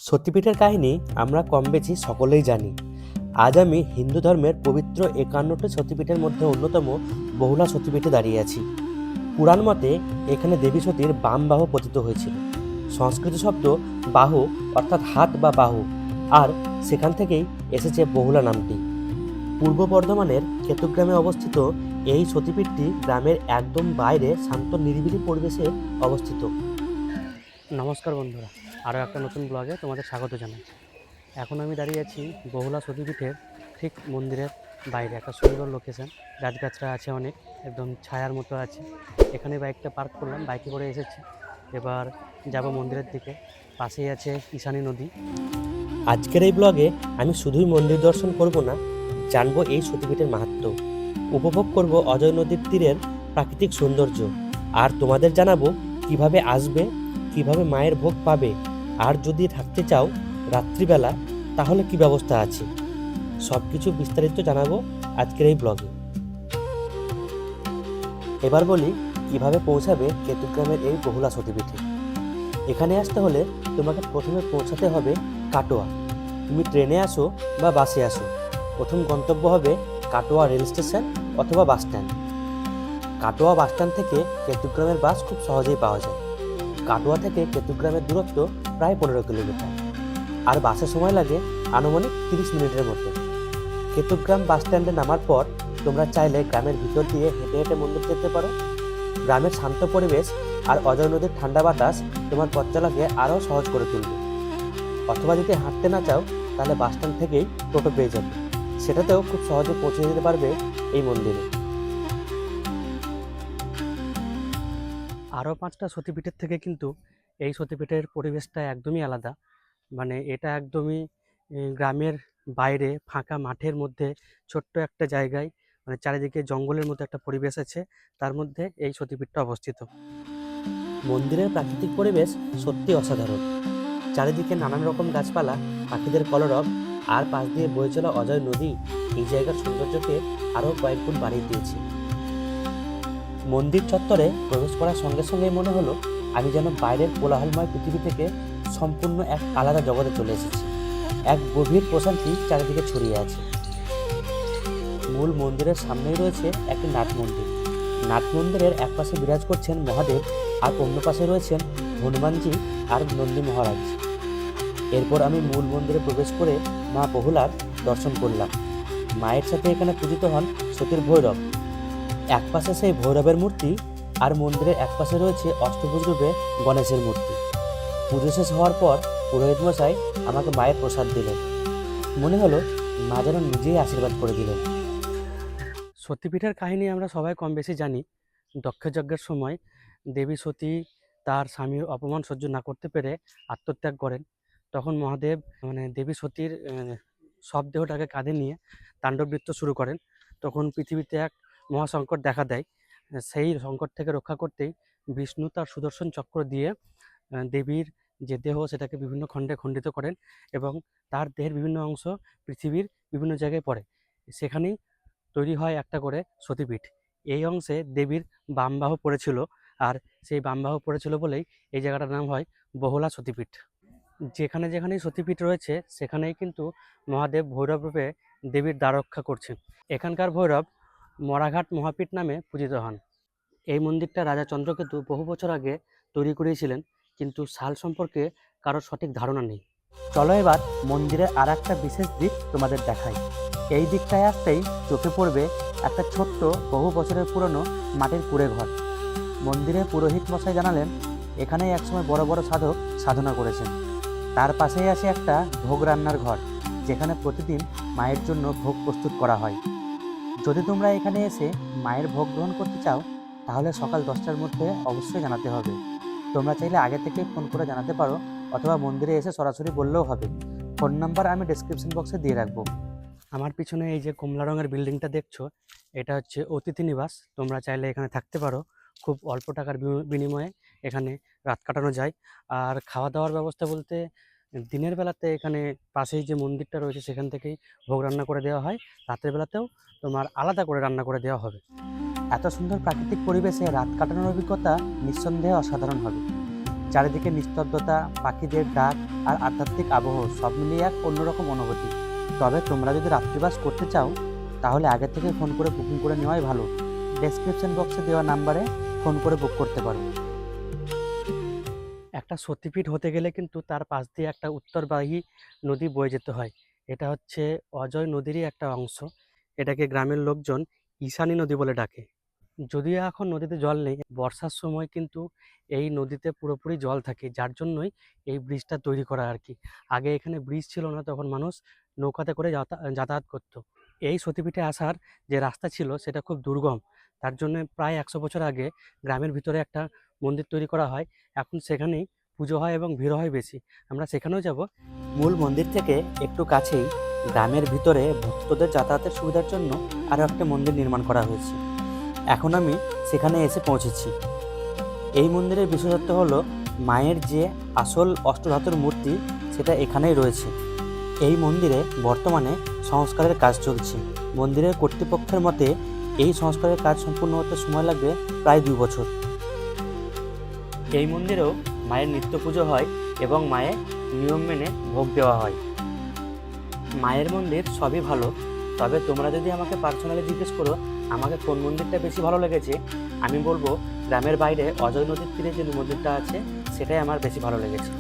সতীপীঠের কাহিনী আমরা কম বেশি সকলেই জানি। আজ আমি হিন্দু ধর্মের পবিত্র ৫১টি সতীপীঠের মধ্যে অন্যতম বহুলা সতীপীঠে দাঁড়িয়ে আছি। পুরাণ মতে এখানে দেবী সতীর বাম বাহু পতিত হয়েছিল। সংস্কৃত শব্দ বাহু অর্থাৎ হাত বা বাহু, আর সেখান থেকেই এসেছে বহুলা নামটি। পূর্ব বর্ধমানের কেতুগ্রামে অবস্থিত এই সতীপীঠটি গ্রামের একদম বাইরে শান্ত নিরিবিলি পরিবেশে অবস্থিত। নমস্কার বন্ধুরা, আরও একটা নতুন ব্লগে তোমাদের স্বাগত জানাই। এখন আমি দাঁড়িয়ে আছি বহুলা সতীপীঠের ঠিক মন্দিরের বাইরে। একটা সুন্দর লোকেশন, গাছগাছরা আছে অনেক, একদম ছায়ার মতো আছে। এখানে বাইকটা পার্ক করলাম, বাইকে করে এসেছি। এবার যাব মন্দিরের দিকে। পাশেই আছে ঈশানী নদী। আজকের এই ব্লগে আমি শুধুই মন্দির দর্শন করব না, জানবো এই সতীপীঠের মাহাত্ম্য, উপভোগ করব অজয় নদীর তীরের প্রাকৃতিক সৌন্দর্য, আর তোমাদের জানাবো কিভাবে আসবে, কিভাবে মায়ের ভোগ পাবে, আর যদি থাকতে চাও রাত্রিবেলা তাহলে কি ব্যবস্থা আছে। সব কিছু বিস্তারিত জানাবো আজকের এই ব্লগে। এবার বলি কিভাবে পৌঁছাবে কেতুগ্রামের এই বহুলা সতীপীঠে। এখানে আসতে হলে তোমাকে প্রথমে পৌঁছাতে হবে কাটোয়া। তুমি ট্রেনে আসো বা বাসে আসো, প্রথম গন্তব্য হবে কাটোয়া রেল স্টেশন অথবা bus stand. Katwa bus stand থেকে কেতুগ্রামের বাস খুব সহজেই পাওয়া যায়। কাটোয়া থেকে কেতুগ্রামের দূরত্ব প্রায় ১৫ কিলোমিটার, আর বাসে সময় লাগে আনুমানিক ৩০ মিনিটের মতো। কেতুগ্রাম বাস স্ট্যান্ডে নামার পর তোমরা চাইলে গ্রামের ভিতর দিয়ে হেঁটে হেঁটে মন্দির যেতে পারো। গ্রামের শান্ত পরিবেশ আর অজয় নদীর ঠান্ডা বাতাস তোমার পথ চলাকে আরও সহজ করে তুলবে। অথবা যদি হাঁটতে না চাও তাহলে বাস স্ট্যান্ড থেকেই টোটো পেয়ে যাবে, সেটাতেও খুব সহজে পৌঁছে যেতে পারবে এই মন্দিরে। আরও ৫টা সতীপীঠের থেকে কিন্তু এই সতীপীঠের পরিবেশটা একদমই আলাদা। মানে এটা একদমই গ্রামের বাইরে ফাঁকা মাঠের মধ্যে ছোট্ট একটা জায়গায়, মানে চারিদিকে জঙ্গলের মতো একটা পরিবেশ আছে, তার মধ্যে এই সতীপীঠটা অবস্থিত। মন্দিরের প্রাকৃতিক পরিবেশ সত্যি অসাধারণ। চারিদিকে নানান রকম গাছপালা, পাখিদের কলরব, আর পাশ দিয়ে বয়ে চলা অজয় নদী এই জায়গার সৌন্দর্যকে আরও কয়েক গুণ বাড়িয়ে দিয়েছে। মন্দির চত্বরে প্রবেশ করার সঙ্গে সঙ্গেই মনে হলো আমি যেন বাইরের কোলাহলময় পৃথিবী থেকে সম্পূর্ণ এক আলাদা জগতে চলে এসেছি। এক গভীর প্রশান্তি চারিদিকে ছড়িয়ে আছে। মূল মন্দিরের সামনেই রয়েছে একটি নাট মন্দির। নাট মন্দিরের এক পাশে বিরাজ করছেন মহাদেব, আর অন্য পাশে রয়েছেন হনুমানজি আর নন্দী মহারাজ। এরপর আমি মূল মন্দিরে প্রবেশ করে মা বহুলার দর্শন করলাম। মায়ের সাথে এখানে পূজিত হন সতীর ভৈরব। এক পাশে সেই ভৈরবের মূর্তি, আর মন্দিরের এক পাশে রয়েছে অষ্টভুজ রূপে গণেশের মূর্তি। পুজো শেষ হওয়ার পর পুরোহিত মশাই আমাকে মায়ের প্রসাদ দিলেন। মনে হলো মা যেন নিজেই আশীর্বাদ করে দিলেন। সতীপীঠের কাহিনী আমরা সবাই কম বেশি জানি। দক্ষযজ্ঞের সময় দেবী সতী তার স্বামীর অপমান সহ্য না করতে পেরে আত্মত্যাগ করেন। তখন মহাদেব দেবী সতীর সব দেহটাকে কাঁধে নিয়ে তাণ্ডব নৃত্য শুরু করেন। তখন পৃথিবীতে এক মহাসংকট দেখা দেয়। সেই সংকট থেকে রক্ষা করতেই বিষ্ণু তার সুদর্শন চক্র দিয়ে দেবীর যে দেহ সেটাকে বিভিন্ন খণ্ডে খণ্ডিত করেন, এবং তার দেহের বিভিন্ন অংশ পৃথিবীর বিভিন্ন জায়গায় পড়ে। সেখানেই তৈরি হয় একটা করে সতীপীঠ। এই অংশে দেবীর বাম বাহু পড়েছিল, আর সেই বাম বাহু পড়েছিল বলেই এই জায়গাটার নাম হয় বহুলা সতীপীঠ। যেখানে যেখানেই সতীপীঠ রয়েছে সেখানেই কিন্তু মহাদেব ভৈরব রূপে দেবীর দ্বার রক্ষা করছেন। এখানকার ভৈরব মরাঘাট মহাপীঠ নামে পূজিত হন। এই মন্দিরটা রাজা চন্দ্রকেতু বহু বছর আগে তৈরি করিয়েছিলেন, কিন্তু সাল সম্পর্কে কারোর সঠিক ধারণা নেই। চলো এবার মন্দিরের আর একটা বিশেষ দিক তোমাদের দেখাই। এই দিকটায় আসতেই চোখে পড়বে একটা ছোট্ট বহু বছরের পুরনো মাটির কুঁড়ে ঘর। মন্দিরের পুরোহিত মশাই জানালেন এখানেই একসময় বড় বড় সাধক সাধনা করেছেন। তার পাশেই আছে একটা ভোগ রান্নার ঘর, যেখানে প্রতিদিন মায়ের জন্য ভোগ প্রস্তুত করা হয়। যদি তোমরা এখানে এসে মায়ের ভোগ গ্রহণ করতে চাও তাহলে সকাল 10টার মধ্যে অবশ্যই জানাতে হবে। তোমরা চাইলে আগে থেকে ফোন করে জানাতে পারো, অথবা মন্দিরে এসে সরাসরি বললেও হবে। ফোন নাম্বার আমি ডেসক্রিপশন বক্সে দিয়ে রাখবো। আমার পিছনে এই যে কমলা রঙের বিল্ডিংটা দেখছো, এটা হচ্ছে অতিথি নিবাস। তোমরা চাইলে এখানে থাকতে পারো। খুব অল্প টাকার বিনিময়ে এখানে রাত কাটানো যায়। আর খাওয়া দাওয়ার ব্যবস্থা বলতে দিনের বেলাতে এখানে পাশেই যে মন্দিরটা রয়েছে সেখান থেকেই ভোগ রান্না করে দেওয়া হয়। রাতের বেলাতেও তোমার আলাদা করে রান্না করে দেওয়া হবে। এত সুন্দর প্রাকৃতিক পরিবেশে রাত কাটানোর অভিজ্ঞতা নিঃসন্দেহে অসাধারণ হবে। চারিদিকে নিস্তব্ধতা, পাখিদের ডাক আর আধ্যাত্মিক আবহ সব মিলিয়ে এক অন্যরকম অনুভূতি। তবে তোমরা যদি রাত্রিবাস করতে চাও তাহলে আগে থেকে ফোন করে বুকিং করে নেওয়াই ভালো। ডেসক্রিপশন বক্সে দেওয়া নাম্বারে ফোন করে বুক করতে পারো। একটা সতীপীঠ হতে গেলে কিন্তু তার পাশ দিয়ে একটা উত্তরবাহী নদী বয়ে যেতে হয়। এটা হচ্ছে অজয় নদীরই একটা অংশ। এটাকে গ্রামের লোকজন ঈশানী নদী বলে ডাকে। যদিও এখন নদীতে জল নেই, বর্ষার সময় কিন্তু এই নদীতে পুরোপুরি জল থাকে, যার জন্যই এই ব্রিজটা তৈরি করা আর কি। আগে এখানে ব্রিজ ছিল না, তখন মানুষ নৌকাতে করে যাতায়াত করত। এই সতীপীঠে আসার যে রাস্তা ছিল সেটা খুব দুর্গম, তার জন্য প্রায় 100 বছর আগে গ্রামের ভিতরে একটা মন্দির তৈরি করা হয়। এখন সেখানেই পুজো হয় এবং ভিড় হয় বেশি। আমরা সেখানেও যাব। মূল মন্দির থেকে একটু কাছেই গ্রামের ভিতরে ভক্তদের যাতায়াতের সুবিধার জন্য আরও একটা মন্দির নির্মাণ করা হয়েছে। এখন আমি সেখানে এসে পৌঁছেছি। এই মন্দিরের বিশেষত্ব হলো মায়ের যে আসল অষ্টধাতুর মূর্তি সেটা এখানেই রয়েছে। এই মন্দিরে বর্তমানে সংস্কারের কাজ চলছে। মন্দিরের কর্তৃপক্ষের মতে এই সংস্কারের কাজ সম্পূর্ণ হতে সময় লাগবে প্রায় 2 বছর। এই মন্দিরেও মায়ের নিত্য পুজো হয় এবং মায়ের নিয়ম মেনে ভোগ দেওয়া হয়। মায়ের মন্দির সবই ভালো, তবে তোমরা যদি আমাকে পার্সোনালি জিজ্ঞেস করো আমাকে কোন মন্দিরটা বেশি ভালো লেগেছে, আমি বলবো গ্রামের বাইরে অজয় নদীর তীরে যে মন্দিরটা আছে সেটাই আমার বেশি ভালো লেগেছে।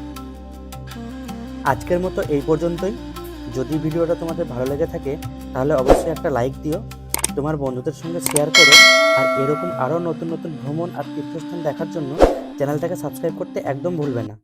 আজকের মতো এই পর্যন্তই। যদি ভিডিওটা তোমাদের ভালো লেগে থাকে তাহলে অবশ্যই একটা লাইক দিও, তোমার বন্ধুদের সঙ্গে শেয়ার করো, আর এরকম আরও নতুন নতুন ভ্রমণ আর তীর্থস্থান দেখার জন্য চ্যানেলটাকে সাবস্ক্রাইব করতে একদম ভুলবে না।